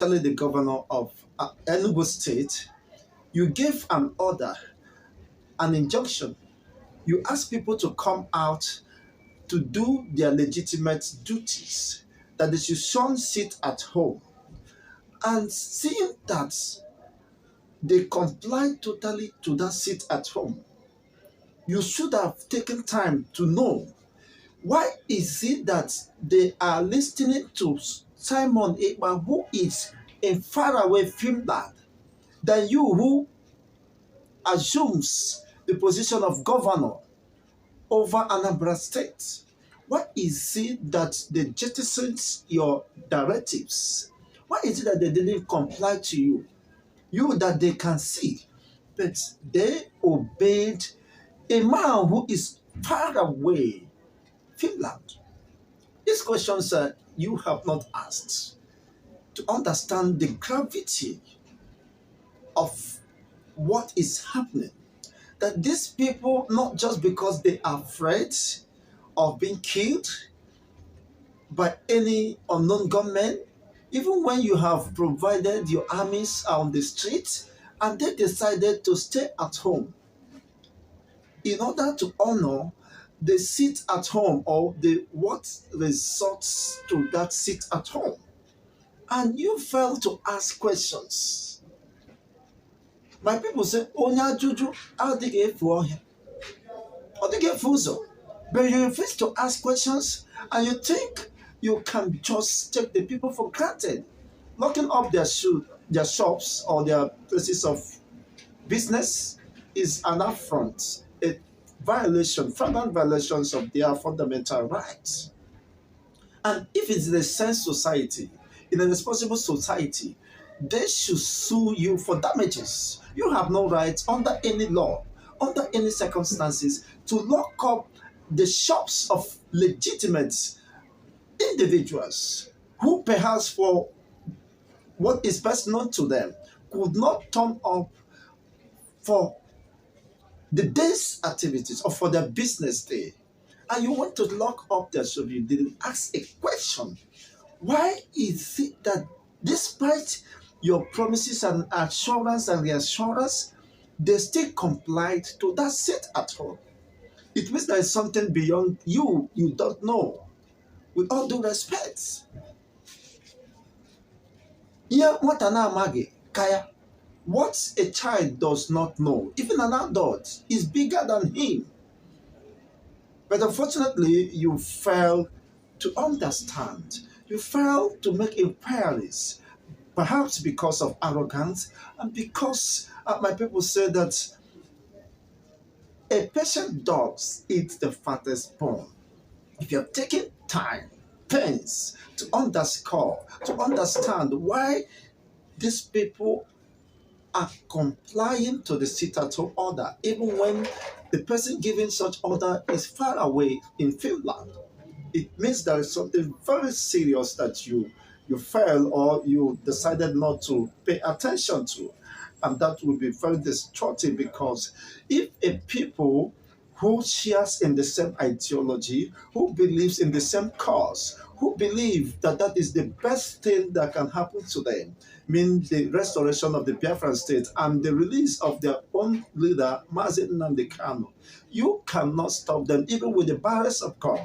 especially the governor of Enugu State, you gave an order, an injunction. You ask people to come out to do their legitimate duties, that they should shun sit at home. And seeing that they comply totally to that sit at home, you should have taken time to know why is it that they are listening to Simon Ekpa, who is in faraway Finland, than you who assumes the position of governor over Anambra State? What is it that they jettisoned your directives? Why is it that they didn't comply to you? You that they can see, but they obeyed a man who is far away, Finland. These questions you have not asked to understand the gravity of what is happening. That these people, not just because they are afraid of being killed by any unknown gunmen, even when you have provided your armies on the streets and they decided to stay at home in order to honor the sit at home or the what results to that sit at home. And you fail to ask questions. My people say, Onya Juju, adịghị efu ọhịa, ọ dịghị efu ụzọ. But you refuse to ask questions and you think you can just take the people for granted. Locking up their shops or their places of business is an affront, a violation, flagrant violations of their fundamental rights. And if it's a sense society, in a responsible society, they should sue you for damages. You have no right under any law, under any circumstances, to lock up the shops of legitimate individuals who perhaps for what is best known to them could not turn up for the day's activities or for their business day. And you want to lock up their shop, you didn't ask a question. Why is it that despite your promises and assurance and reassurance, they still complied to that sit at home? It means there is something beyond you don't know. With all due respect. Yeah, what an amage, Kaya. What a child does not know, even an adult, is bigger than him. But unfortunately, you fail to understand. You fail to make inquiries, perhaps because of arrogance and because my people say that a patient dog eats the fattest bone. If you're taking time, pains to underscore, to understand why these people are complying to the sit-at-home order, even when the person giving such order is far away in Finland, it means there is something very serious that you failed or you decided not to pay attention to. And that will be very destructive because if a people who shares in the same ideology, who believes in the same cause, who believe that that is the best thing that can happen to them, mean the restoration of the Biafran state and the release of their own leader, Mazi Nnamdi Kanu, you cannot stop them even with the barrels of gun.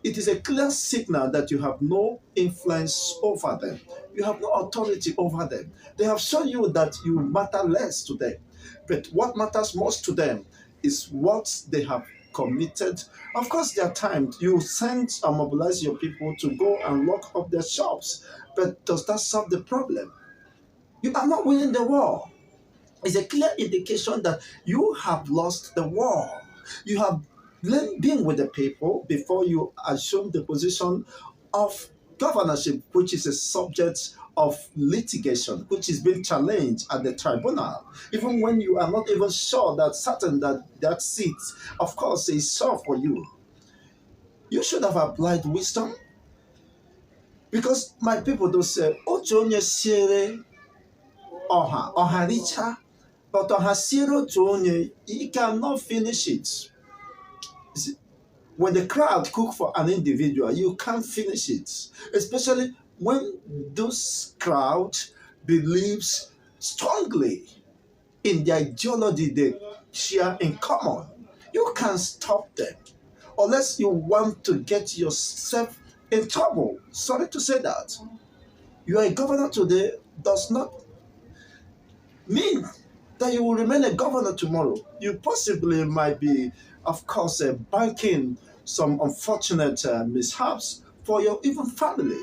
It is a clear signal that you have no influence over them. You have no authority over them. They have shown you that you matter less to them. But what matters most to them is what they have committed. Of course, there are times you send and mobilize your people to go and lock up their shops. But does that solve the problem? You are not winning the war. It's a clear indication that you have lost the war. You have been with the people before you assume the position of governorship, which is a subject of litigation, which is being challenged at the tribunal. Even when you are not even sure that certain that seat, of course, is sure for you. You should have applied wisdom because my people do say, "Ocho onye siere ọha richa, but ọha siere otu onye, you cannot finish it." When the crowd cook for an individual, you can't finish it, especially when those crowd believes strongly in the ideology they share in common, you can stop them unless you want to get yourself in trouble. Sorry to say that. You are a governor today does not mean that you will remain a governor tomorrow. You possibly might be, of course, banking some unfortunate mishaps for your even family.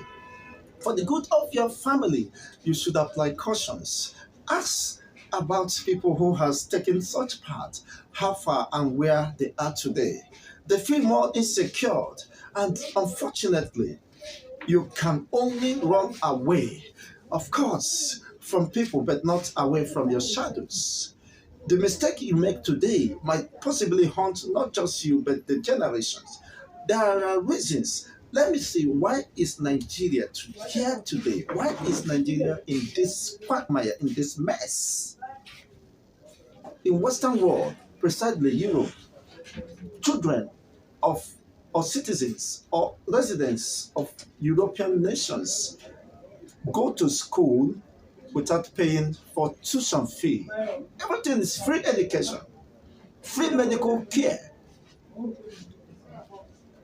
For the good of your family, you should apply cautions. Ask about people who has taken such part, how far and where they are today. They feel more insecure, and unfortunately, you can only run away, of course, from people, but not away from your shadows. The mistake you make today might possibly haunt not just you, but the generations. There are reasons. Let me see, why is Nigeria here today? Why is Nigeria in this quagmire, in this mess? In Western world, precisely Europe, children of or citizens or residents of European nations go to school without paying for tuition fee. Everything is free education, free medical care.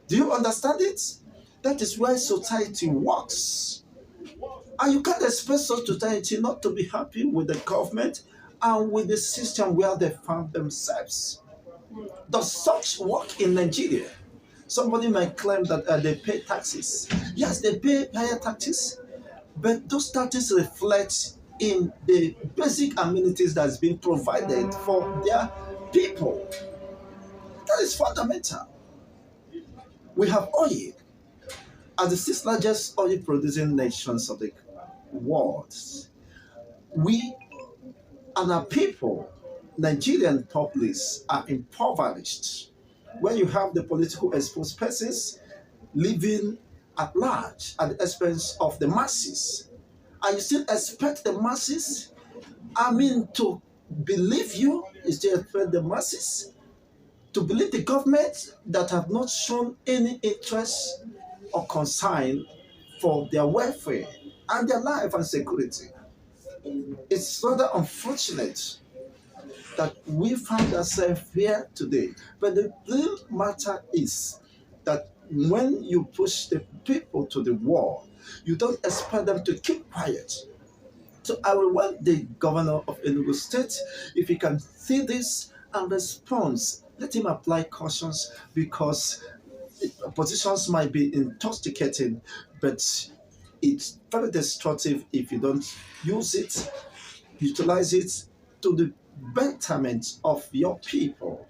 Do you understand it? That is why society works. And you can't expect such society not to be happy with the government and with the system where they found themselves. Does such work in Nigeria? Somebody might claim that they pay taxes. Yes, they pay higher taxes, but those taxes reflect in the basic amenities that's being provided for their people. That is fundamental. We have oil as the sixth largest oil producing nations of the world. We and our people, Nigerian populace, are impoverished. When you have the political exposed persons living at large at the expense of the masses, and you still expect the masses, to believe you, you still expect the masses to believe the government that have not shown any interest or concern for their welfare and their life and security. It's rather unfortunate that we find ourselves here today. But the real matter is that when you push the people to the wall, you don't expect them to keep quiet. So I will want the governor of Enugu State, if he can see this and respond, let him apply cautions because positions might be intoxicating, but it's very destructive if you don't use it, utilize it to the betterment of your people.